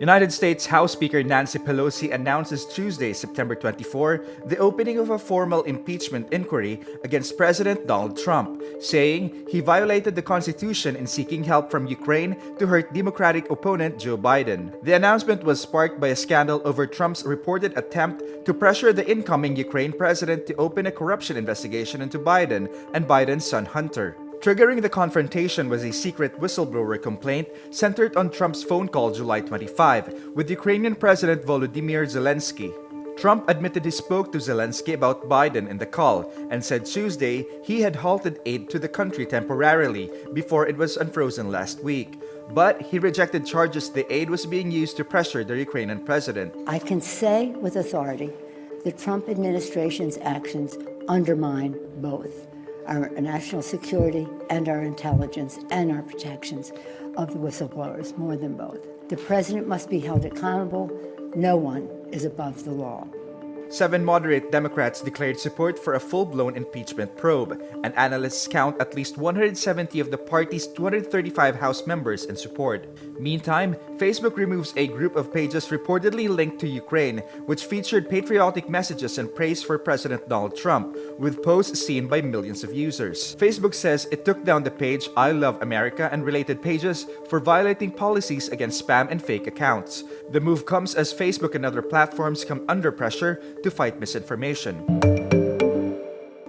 United States House Speaker Nancy Pelosi announces Tuesday, September 24, the opening of a formal impeachment inquiry against President Donald Trump, saying he violated the Constitution in seeking help from Ukraine to hurt Democratic opponent Joe Biden. The announcement was sparked by a scandal over Trump's reported attempt to pressure the incoming Ukraine president to open a corruption investigation into Biden and Biden's son Hunter. Triggering the confrontation was a secret whistleblower complaint centered on Trump's phone call July 25 with Ukrainian President Volodymyr Zelensky. Trump admitted he spoke to Zelensky about Biden in the call and said Tuesday he had halted aid to the country temporarily before it was unfrozen last week. But he rejected charges the aid was being used to pressure the Ukrainian president. I can say with authority the Trump administration's actions undermine both our national security and our intelligence and our protections of the whistleblowers, more than both. The president must be held accountable. No one is above the law. 7 moderate Democrats declared support for a full-blown impeachment probe, and analysts count at least 170 of the party's 235 House members in support. Meantime, Facebook removes a group of pages reportedly linked to Ukraine, which featured patriotic messages and praise for President Donald Trump, with posts seen by millions of users. Facebook says it took down the page I Love America and related pages for violating policies against spam and fake accounts. The move comes as Facebook and other platforms come under pressure to fight misinformation.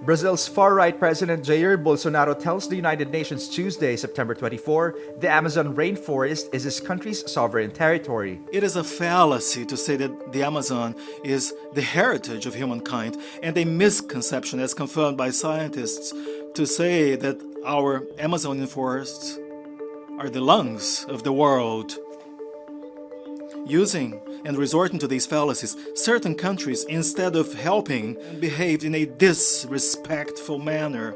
Brazil's far-right President Jair Bolsonaro tells the United Nations Tuesday, September 24, the Amazon rainforest is his country's sovereign territory. It is a fallacy to say that the Amazon is the heritage of humankind, and a misconception as confirmed by scientists to say that our Amazonian forests are the lungs of the world. Using and resorting to these fallacies, certain countries, instead of helping, behaved in a disrespectful manner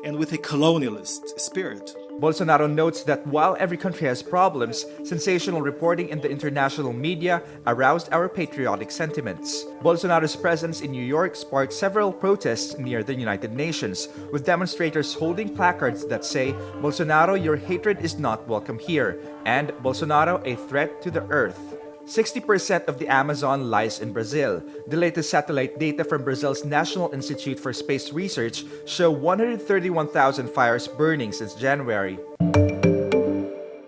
and with a colonialist spirit. Bolsonaro notes that while every country has problems, sensational reporting in the international media aroused our patriotic sentiments. Bolsonaro's presence in New York sparked several protests near the United Nations, with demonstrators holding placards that say, "Bolsonaro, your hatred is not welcome here," and "Bolsonaro, a threat to the earth." 60% of the Amazon lies in Brazil. The latest satellite data from Brazil's National Institute for Space Research show 131,000 fires burning since January.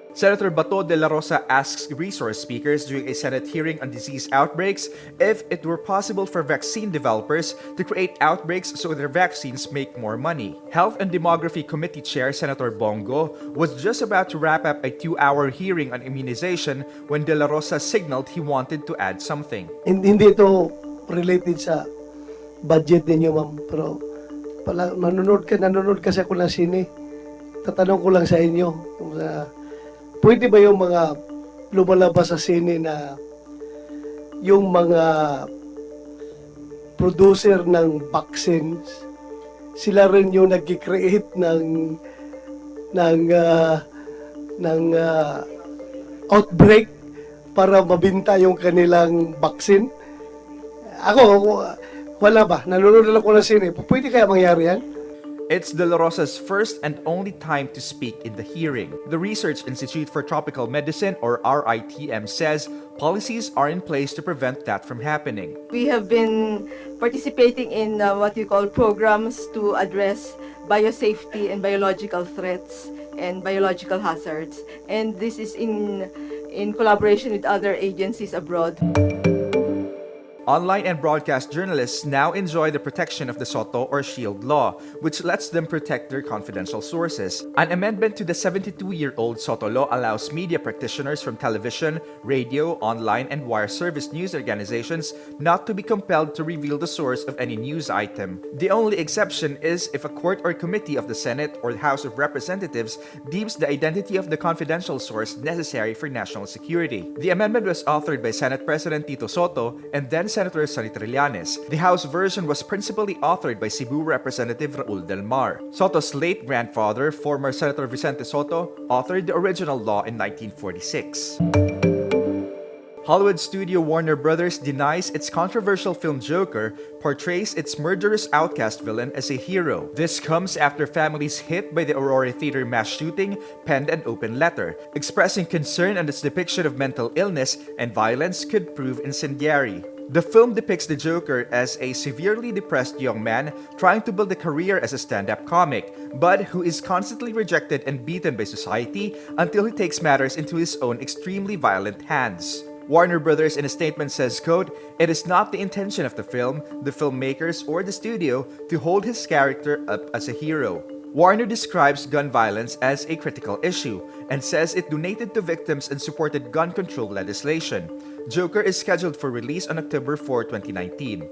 Senator Dela Rosa asks resource speakers during a Senate hearing on disease outbreaks if it were possible for vaccine developers to create outbreaks so their vaccines make more money. Health and Demography Committee Chair Senator Bongo was just about to wrap up a 2-hour hearing on immunization when Dela Rosa signaled he wanted to add something. Hindi ito related sa budget ninyo, ma'am. Pero nanonood kasi ako ng sine. Tatanong ko lang sa inyo kung pwede ba yung mga lumalabas sa sine na yung mga producer ng vaccines, sila rin yung nag-create ng outbreak para mabinta yung kanilang vaccine? Ako, wala ba? Nanonood lang ako ng sine. Pwede kaya mangyari yan? It's Dela Rosa's first and only time to speak in the hearing. The Research Institute for Tropical Medicine, or RITM, says policies are in place to prevent that from happening. We have been participating in what we call programs to address biosafety and biological threats and biological hazards. And this is in collaboration with other agencies abroad. Online and broadcast journalists now enjoy the protection of the SOTO or SHIELD law, which lets them protect their confidential sources. An amendment to the 72-year-old SOTO law allows media practitioners from television, radio, online, and wire service news organizations not to be compelled to reveal the source of any news item. The only exception is if a court or committee of the Senate or the House of Representatives deems the identity of the confidential source necessary for national security. The amendment was authored by Senate President Tito Soto and then Senator Sonny Trillanes. The House version was principally authored by Cebu Representative Raul Del Mar. Soto's late grandfather, former Senator Vicente Soto, authored the original law in 1946. Hollywood studio Warner Brothers denies its controversial film Joker portrays its murderous outcast villain as a hero. This comes after families hit by the Aurora theater mass shooting penned an open letter, expressing concern on its depiction of mental illness and violence could prove incendiary. The film depicts the Joker as a severely depressed young man trying to build a career as a stand-up comic, but who is constantly rejected and beaten by society until he takes matters into his own extremely violent hands. Warner Brothers in a statement says, quote, "It is not the intention of the film, the filmmakers, or the studio to hold his character up as a hero." Warner describes gun violence as a critical issue and says it donated to victims and supported gun control legislation. Joker is scheduled for release on October 4, 2019.